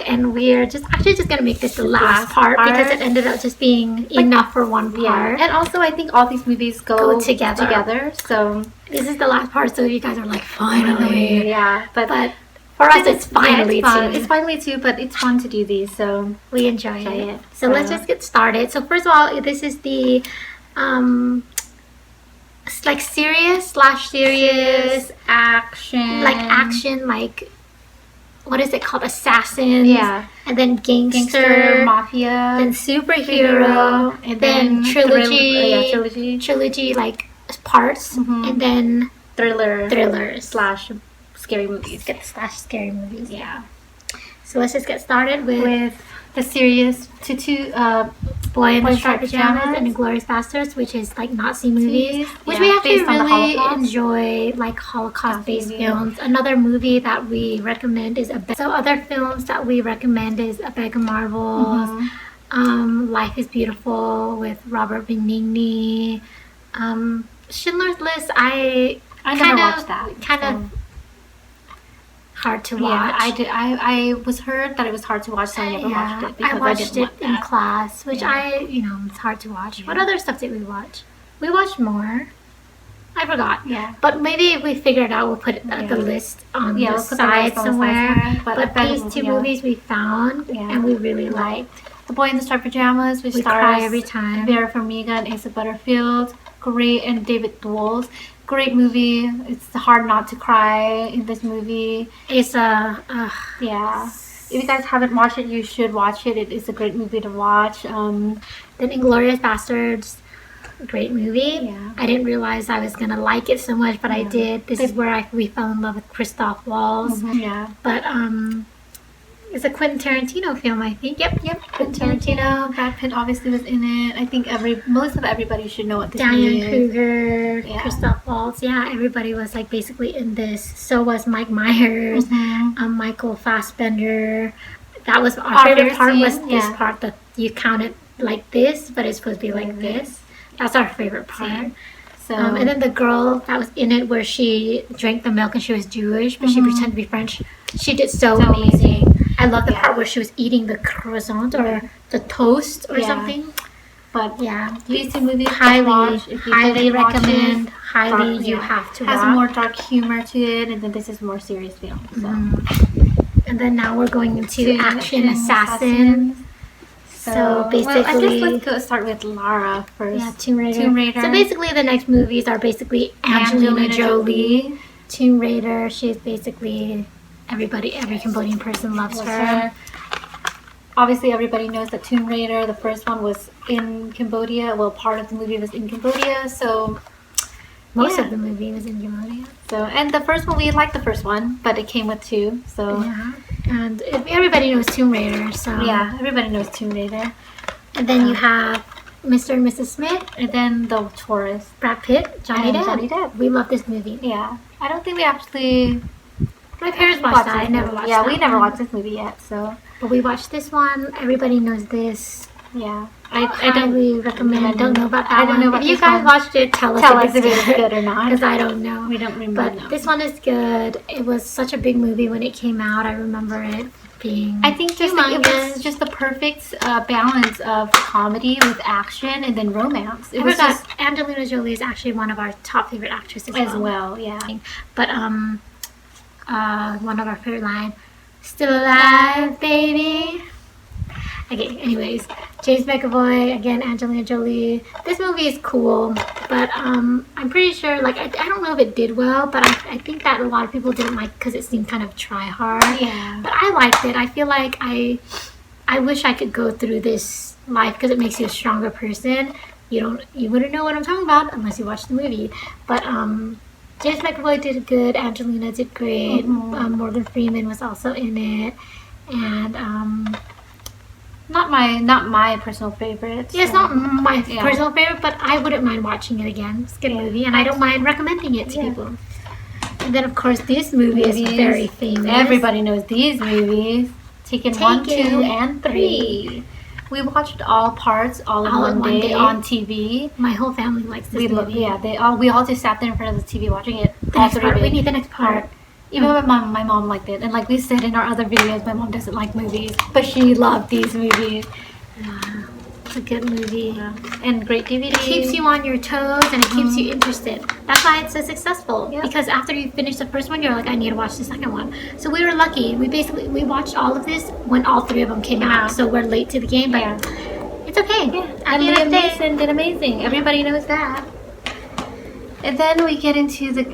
and we're just gonna make this the last part because it ended up just being enough for one part. And also, I think all these movies go together. So this is the last part. So you guys are like, finally, but for us, it's finally fun. too. It's finally too, but it's fun to do these, so we enjoy it. So let's just get started. So first of all, this is the it's like serious action, like what is it called? Assassins. Yeah. And then gangster, mafia, then superhero, and then trilogy like parts, and then thrillers slash scary movies. Scary movies. Yeah. So let's just get started with the serious Boy in the Striped Pajamas and Inglorious Bastards, which is like Nazi movies, which we actually really enjoy, like Holocaust-based films. Another movie that we recommend is other films that we recommend is A Bag of Marbles, Life is Beautiful with Robert Benigni, Schindler's List. I never watched that. Kind of hard to watch. I was heard that it was hard to watch, so I never watched it because I watched it in that. class, which it's hard to watch. What other stuff did we watch? We watched more. I forgot. Yeah. But maybe if we figure it out, we'll put the list on the side somewhere. But these two movies we found and we really liked. The Boy in the Striped Pajamas, which stars cry every time. Vera Farmiga and Asa Butterfield. Great, and David Dwells. Great movie. It's hard not to cry in this movie. It's If you guys haven't watched it, you should watch it. It is a great movie to watch. Then Inglorious Bastards, great movie. Yeah. I didn't realize I was gonna like it so much, but I did. This is where we fell in love with Christoph Waltz. But it's a Quentin Tarantino film, I think. Yep. Quentin Tarantino. Brad Pitt obviously was in it. I think most of everybody should know what this movie is. Diane Kruger, Christoph Waltz. Yeah, everybody was like basically in this. So was Mike Myers, Michael Fassbender. That was our favorite part. Was this part that you counted like this, but it's supposed to be like this. That's our favorite part. So and then the girl that was in it, where she drank the milk and she was Jewish, but she pretended to be French. She did so amazing. I love the part where she was eating the croissant or the toast or something. But these two movies highly recommend. You have to watch. Has more dark humor to it, and then this is more serious film. So. And then now we're going into action assassins. So basically, I guess let's start with Lara first. Yeah, Tomb Raider. So basically, the next movies are basically Angelina Jolie. Tomb Raider. She's basically every Cambodian person loves her. Obviously, everybody knows that Tomb Raider, the first one, was in Cambodia. Well, part of the movie was in Cambodia, so most of the movie was in Cambodia. So, and the first one, we liked the first one, but it came with two. So and everybody knows Tomb Raider. So everybody knows Tomb Raider. And then you have Mr. and Mrs. Smith, and then The Tourist, Brad Pitt, Johnny Depp. We love this movie. Yeah, I don't think we actually. My parents watched that. I never watched. Yeah, we never watched this movie yet. So, but we watched this one. Everybody knows this. Yeah, I highly recommend. Don't know about that. I don't know about if you guys watched it. Tell us if it's good or not. Because I don't know. We don't remember. But this one is good. It was such a big movie when it came out. I remember it being. I think it was just the perfect balance of comedy with action and then romance. It was just Angelina Jolie is actually one of our top favorite actresses as well. Yeah. But one of our favorite lines, "Still alive, baby." Okay, anyways, James McAvoy, again, Angelina Jolie. This movie is cool, but I'm pretty sure, like, I don't know if it did well, but I think that a lot of people didn't like because it seemed kind of try hard. Yeah. But I liked it. I feel like I wish I could go through this life because it makes you a stronger person. You wouldn't know what I'm talking about unless you watch the movie. But James McAvoy did good. Angelina did great. Morgan Freeman was also in it, and not my personal favorite. Yeah, it's not my personal favorite, but I wouldn't mind watching it again. It's a good movie, and I don't mind recommending it to people. And then, of course, this movie is very famous. Everybody knows these movies. Taken 1, 2, and 3. We watched all parts all in one day on TV. My whole family likes this movie. We all just sat there in front of the TV watching it. We need the next part. Even my mom liked it. And like we said in our other videos, my mom doesn't like movies, but she loved these movies. Yeah. It's a good movie. Yeah. And great DVD. It keeps you on your toes and it keeps you interested. That's why it's so successful. Yeah. Because after you finish the first one, you're like, I need to watch the second one. So we were lucky. We watched all of this when all three of them came out. So we're late to the game, but it's okay. Yeah. And Liam Neeson did amazing. Everybody knows that. And then we get into the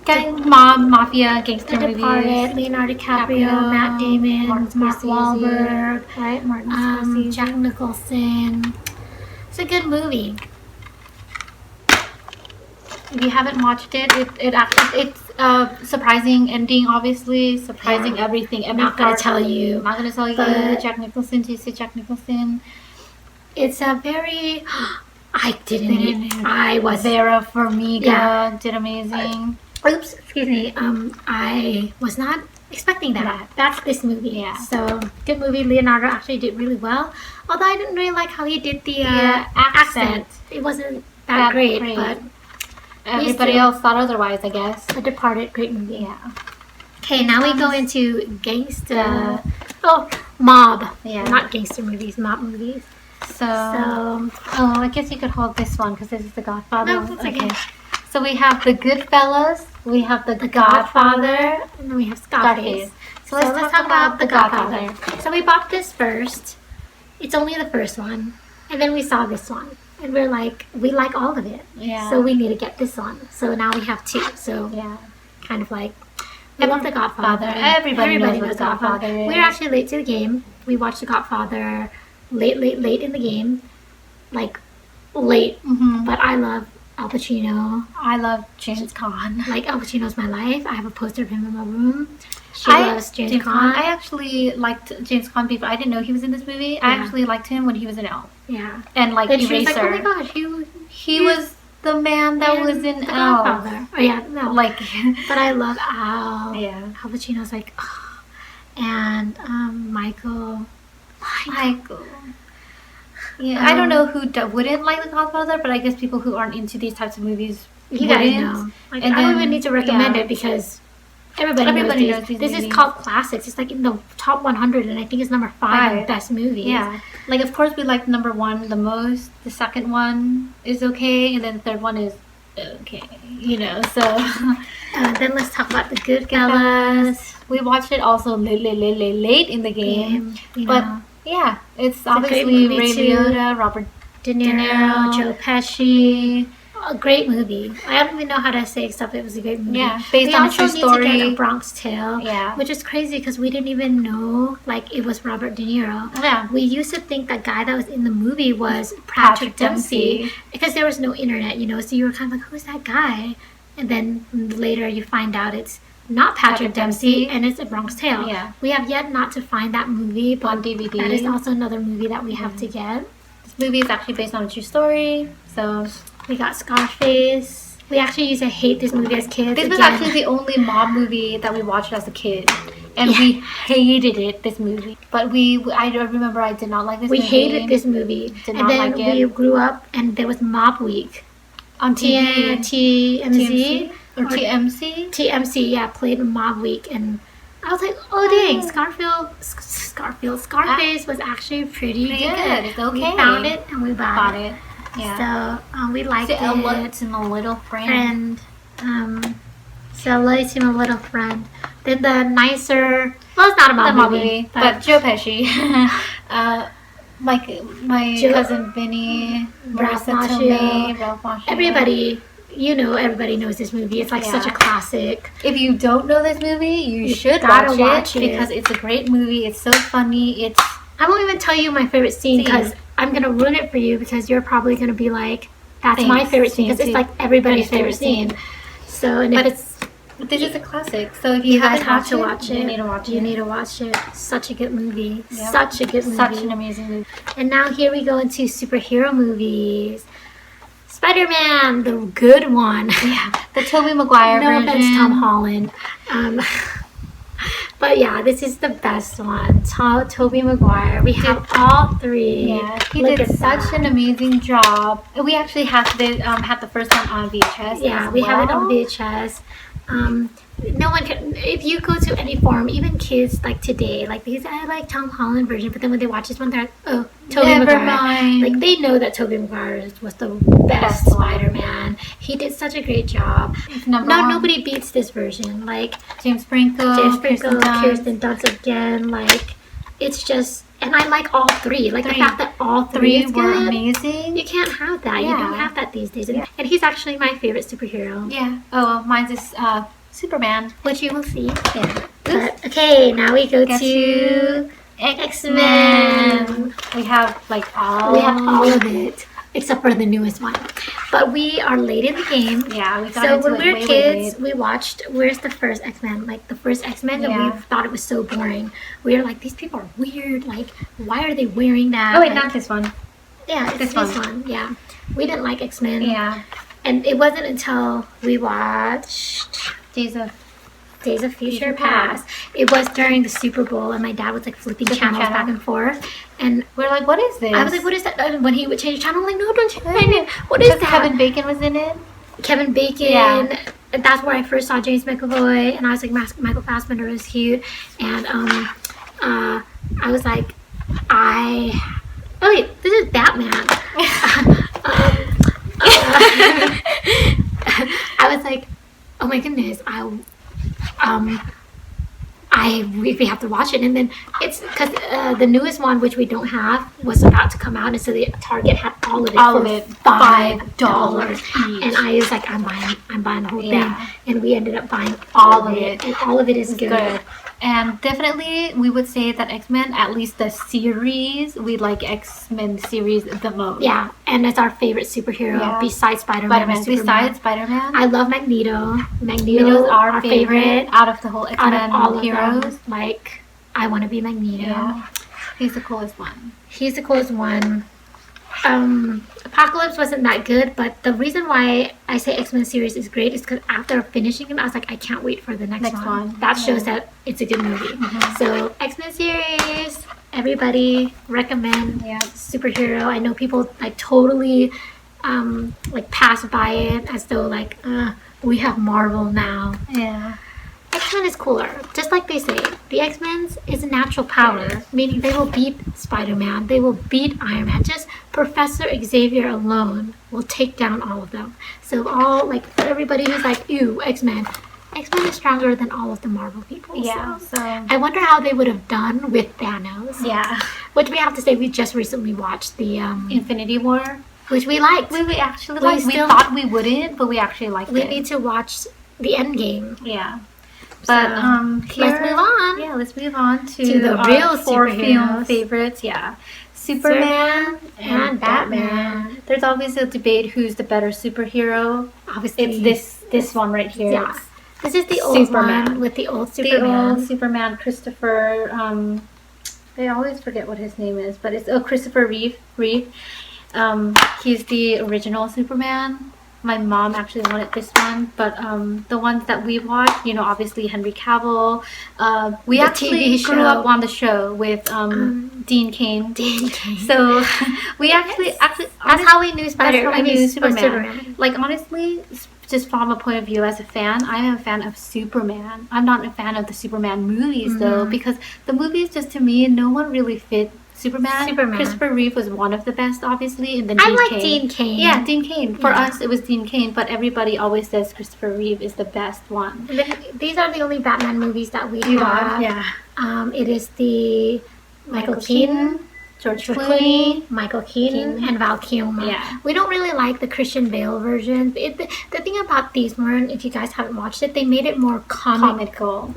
Mafia, Gangster movies. Departed, Leonardo DiCaprio, Matt Damon, Mark Wahlberg, right? Martin Scorsese. Jack Nicholson. It's a good movie. If you haven't watched it, it's surprising ending, obviously. Surprising everything. I'm not gonna tell you. I'm not gonna tell you. Jack Nicholson. Do you see Jack Nicholson? It's a very. I was Vera Farmiga did amazing. Oops, excuse me. I was not expecting that. Yeah. That's this movie. Yeah. So good movie. Leonardo actually did really well. Although I didn't really like how he did the accent. It wasn't that great, but everybody else thought otherwise, I guess. The Departed, great movie. Yeah. Okay, now we go into Gangster. Mob. Yeah. Not gangster movies, mob movies. So I guess you could hold this one because this is the Godfather. No, it's okay. So we have the Goodfellas, we have the Godfather, and then we have Scarface. So let's talk about the Godfather. So we bought this first. It's only the first one. And then we saw this one. And we're like, we like all of it. Yeah. So we need to get this one. So now we have two. So kind of like, we love the Godfather. Everybody knows what the Godfather is. We were actually late to the game. We watched the Godfather late in the game. Like, late. Mm-hmm. But I love Al Pacino. I love James Caan. Like, Al Pacino's my life. I have a poster of him in my room. She loves James Caan. I actually liked James Caan before. I didn't know he was in this movie. I actually liked him when he was in Elf. Yeah. And like Eraser. She was like, oh my gosh, he was the man that was in Elf. Godfather. Oh yeah, no. Like, but I love Al. Yeah. Al Pacino's like, oh. And Michael. Yeah, I don't know who wouldn't like The Godfather, but I guess people who aren't into these types of movies you guys know. Like, and I don't even need to recommend it because everybody knows these. This is called classics. It's like in the top 100, and I think it's number 5 in best movies. Yeah, like of course we like number 1 the most. The second one is okay, and then the third one is okay. You know, so then let's talk about the Goodfellas. We watched it also late in the game, but. Yeah, it's obviously Ray Liotta, Robert De Niro, Joe Pesci. A great movie. I don't even know how to say except it was a great movie. Yeah, based on a true story. We also need to get A Bronx Tale. Yeah. Which is crazy because we didn't even know like it was Robert De Niro. Yeah. We used to think that guy that was in the movie was Patrick Dempsey because there was no internet, you know. So you were kind of like, who's that guy? And then later you find out it's not Patrick Dempsey, and it's A Bronx Tale. Yeah. We have yet not to find that movie, but on DVD. That is also another movie that we have to get. This movie is actually based on a true story, so we got Scarface. We actually used to hate this movie as kids. This was actually the only mob movie that we watched as a kid, and we hated it. This movie, but I remember I did not like this. We movie. hated this movie, did not like it. We grew up, and there was Mob Week on TV. TMZ. Or TMC? TMC, yeah, played Mob Week, and I was like, oh dang, Scarface was actually pretty good. It's okay. We found it and we bought it. Yeah. So we liked it. To my little friend. So Lily to my little friend. Then the nicer, well, it's not a mob movie, but Joe Pesci. my cousin Vinny, Ralph Macchio. Everybody knows this movie. It's like such a classic. If you don't know this movie, you should watch it because it's a great movie. It's so funny. I won't even tell you my favorite scene because I'm gonna ruin it for you because you're probably gonna be like, "That's my favorite scene," because it's like everybody's favorite scene. So, but this is a classic. So if you guys have to watch it, you need to watch it. You need to watch it. Such a good movie. Yep. Such a good movie. Such an amazing movie. And now here we go into superhero movies. Spider-Man, the good one. Yeah, the Tobey Maguire version. No offense, Tom Holland. But yeah, this is the best one. Tobey Maguire. We have all 3. Yeah, he did such an amazing job. We actually had the first one on VHS. Yeah, we have it on VHS. No one can. If you go to any forum, even kids like today, like these, I like Tom Holland version, but then when they watch this one, they're like, oh, Tobey Maguire. Like they know that Tobey Maguire was the best Spider-Man. He did such a great job. Nobody beats this version. Like James Franco, Kirsten Dunst again. Like it's just. And I like all three. Like the fact that all three were amazing. You can't have that. Yeah. You don't have that these days. And he's actually my favorite superhero. Yeah. Oh, well, mine's is Superman, which you will see. Yeah. But, okay, now we go to X-Men. We have all of it. Except for the newest one. But we are late in the game. Yeah, we got So when we were kids, we watched, where's the first X-Men? Like the first X-Men, and we thought it was so boring. We were like, these people are weird. Like, why are they wearing that? Oh, wait, not this one. Yeah, it's this one. Yeah. We didn't like X-Men. Yeah. And it wasn't until we watched Days of Future Past. It was during the Super Bowl, and my dad was like flipping channels back and forth. And we're like, what is this? I was like, what is that? And when he would change channel, I'm like, no, don't change it. What is that? Kevin Bacon was in it. Kevin Bacon. Yeah. And that's where I first saw James McAvoy, and I was like, Michael Fassbender is cute. And I was like, oh wait, this is Batman. I was like, oh my goodness, we have to watch it. And then it's because the newest one, which we don't have, was about to come out, and so the Target had all of it for $5 each. And I was like, I'm buying the whole thing, and we ended up buying all of it, and all of it is good. And definitely, we would say that X-Men, at least the series, we like X-Men series the most. Yeah, and it's our favorite superhero besides Spider-Man. Besides Spider-Man. I love Magneto. Magneto's our favorite out of the whole X-Men heroes. Like, I want to be Magneto. Yeah. He's the coolest one. Apocalypse wasn't that good, but the reason why I say X-Men series is great is because after finishing it, I was like, I can't wait for the next one. That shows that it's a good movie. So X-Men series, everybody recommend. Yeah. Superhero. I know people like totally pass by it as though we have Marvel now. Yeah. X-Men is cooler. Just like they say, the X-Men is a natural power, meaning they will beat Spider-Man, they will beat Iron Man. Just Professor Xavier alone will take down all of them. So for everybody who's like, ew, X-Men is stronger than all of the Marvel people. Yeah. So I wonder how they would have done with Thanos. Yeah. Which we have to say, we just recently watched the Infinity War, which we liked. We actually liked. We thought we wouldn't, but we actually liked it. We need to watch the Endgame. Yeah. But let's move on. Yeah, let's move on to the real four film favorites. Yeah, Superman and Batman. There's always a debate who's the better superhero. Obviously, it's this one right here. Yeah, this is the old one with the old Superman. The old Superman, Christopher. I always forget what his name is, but it's Christopher Reeve. He's the original Superman. My mom actually wanted this one, but the ones that we watched, obviously Henry Cavill. We actually grew up on the show with Dean Cain. So we actually that's how we knew Superman. Like honestly, just from a point of view as a fan, I am a fan of Superman. I'm not a fan of the Superman movies though, because the movies just to me, no one really fit Superman. Christopher Reeve was one of the best, obviously, and then Dean Cain. Yeah, Dean Cain. For us, it was Dean Cain, but everybody always says Christopher Reeve is the best one. These are the only Batman movies that we have. Yeah. It is the Michael Keaton, George Clooney, Michael Keaton, and Val Kilmer. Yeah. We don't really like the Christian Bale version. The thing about these one, if you guys haven't watched it, they made it more comical.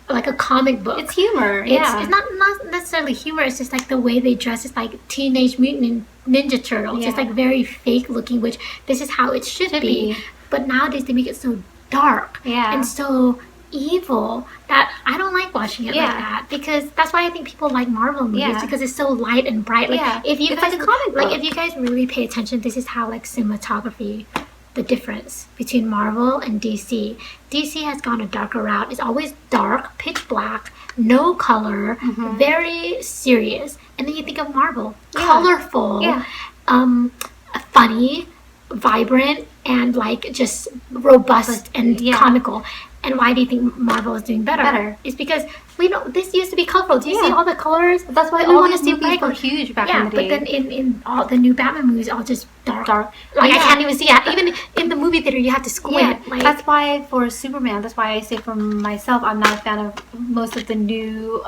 Like a comic book. It's humor. It's not necessarily humor. It's just like the way they dress. It's like Teenage Mutant Ninja Turtles. It's like very fake looking, which this is how it should be. But nowadays they make it so dark and so evil that I don't like watching it like that, because that's why I think people like Marvel movies, because it's so light and bright. If you guys, like a comic book. If you guys really pay attention, this is how cinematography. The difference between Marvel and DC. DC has gone a darker route. It's always dark, pitch black, no color, very serious. And then you think of Marvel, colorful, funny, vibrant and like just robust and comical. And why do you think Marvel is doing better? It's because we know this used to be colorful. Do you see all the colors? That's why all these movies were huge back in the day. But then in all the new Batman movies, all just dark. Like I can't even see it. Even in the movie theater, you have to squint. Like, that's why for Superman, that's why I say for myself, I'm not a fan of most of the new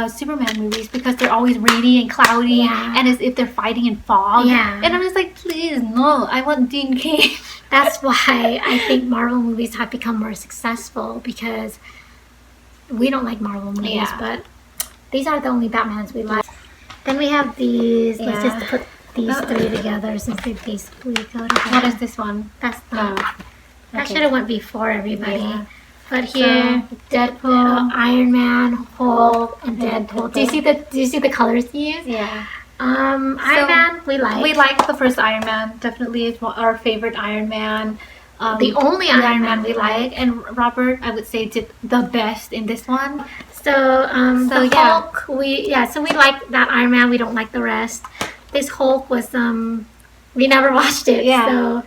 Superman movies because they're always rainy and cloudy and as if they're fighting in fog. And I'm just like, please, no, I want Dean Cain. That's why I think Marvel movies have become more successful because we don't like Marvel movies, but these are the only Batmans we like. Then we have these. Let's just put these three together since they basically go together. What is this one? That's not. That should have went before everybody. But here, Deadpool, Iron Man, Hulk, and Deadpool. Do you see the colors used? Yeah. Iron Man, we like. We like the first Iron Man. Definitely, it's our favorite Iron Man. The only Iron Man we like. And Robert, I would say, did the best in this one. So the Hulk, we like that Iron Man. We don't like the rest. This Hulk was we never watched it. So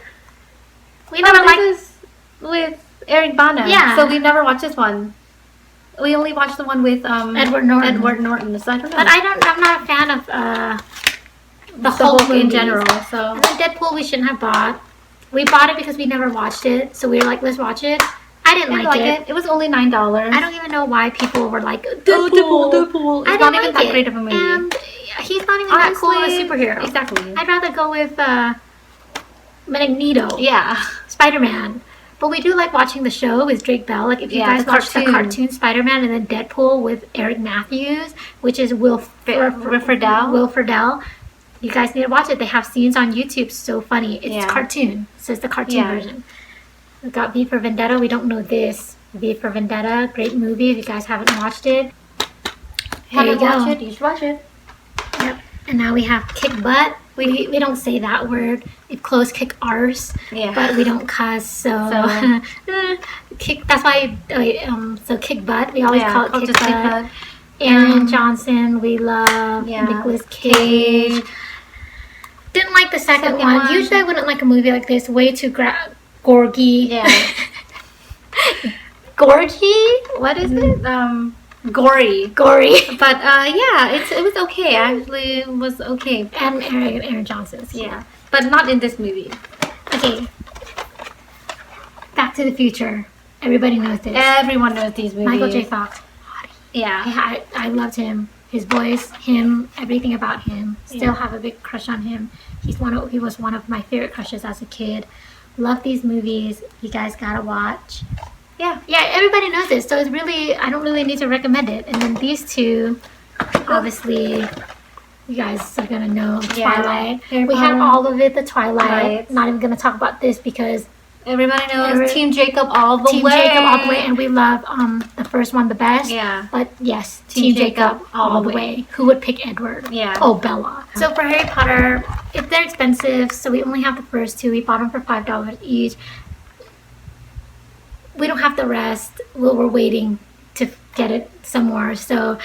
we never liked this with Eric Bana. So we never watched this one. We only watched the one with Edward Norton. So I don't know. But I'm not a fan of the Hulk in general. So and then Deadpool we shouldn't have bought. We bought it because we never watched it. So we were like, let's watch it. I didn't like it. It was only $9. I don't even know why people were like, Deadpool. It's not even that great of a movie. And he's not even that cool of a superhero. Exactly. I'd rather go with Magneto. Yeah. Spider-Man. But we do like watching the show with Drake Bell. Like if you guys watch the cartoon Spider-Man and then Deadpool with Eric Matthews, which is Will Friedle. You guys need to watch it. They have scenes on YouTube. So funny. It's cartoon. So it's the cartoon version. We got V for Vendetta. We don't know this. V for Vendetta. Great movie. If you guys haven't watched it. You should watch it. Yep. And now we have Kick Butt. We don't say that word. It close kick arse, but we don't cuss. So kick. That's why. So Kick Butt. We always call it Kick Butt. Aaron Johnson. We love Nicolas Cage. Didn't like the second one. Usually I wouldn't like a movie like this. Way too gorgy. Gorgy? What is it? Gory. But it was okay. Actually, it was okay. And Aaron Johnson's. But not in this movie. Okay. Back to the Future. Everybody knows this. Everyone knows these movies. Michael J. Fox. I loved him. His voice, him, everything about him. Still have a big crush on him. He was one of my favorite crushes as a kid. Love these movies. You guys gotta watch. Yeah, everybody knows this, so it's really, I don't really need to recommend it. And then these two, obviously, you guys are gonna know Twilight. We have all of it, the Twilight. Not even gonna talk about this because everybody knows Team Jacob all the way. And we love the first one the best. But yes, Team Jacob all the way. Who would pick Edward? Oh, Bella. So for Harry Potter, they're expensive, so we only have the first two. We bought them for $5 each. We don't have the rest. We're waiting to get it somewhere. So,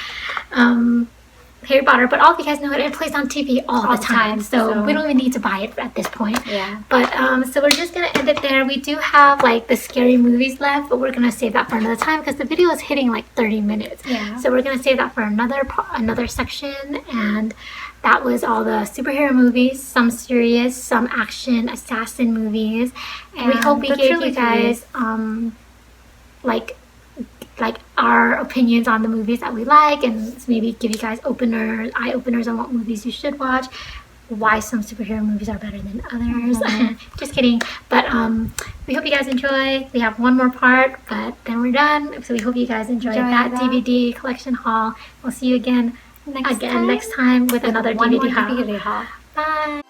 Harry Potter. But all of you guys know it plays on TV all the time. So we don't even need to buy it at this point. But so we're just gonna end it there. We do have like the scary movies left, but we're gonna save that for another time because the video is hitting like 30 minutes. So we're gonna save that for another section. And that was all the superhero movies, some serious, some action, assassin movies. And we hope we gave you guys like our opinions on the movies that we like, and maybe give you guys eye openers on what movies you should watch, why some superhero movies are better than others. Just kidding. But we hope you guys enjoy. We have one more part, but then we're done. So we hope you guys enjoyed that DVD collection haul. We'll see you again next time with another DVD haul. Bye.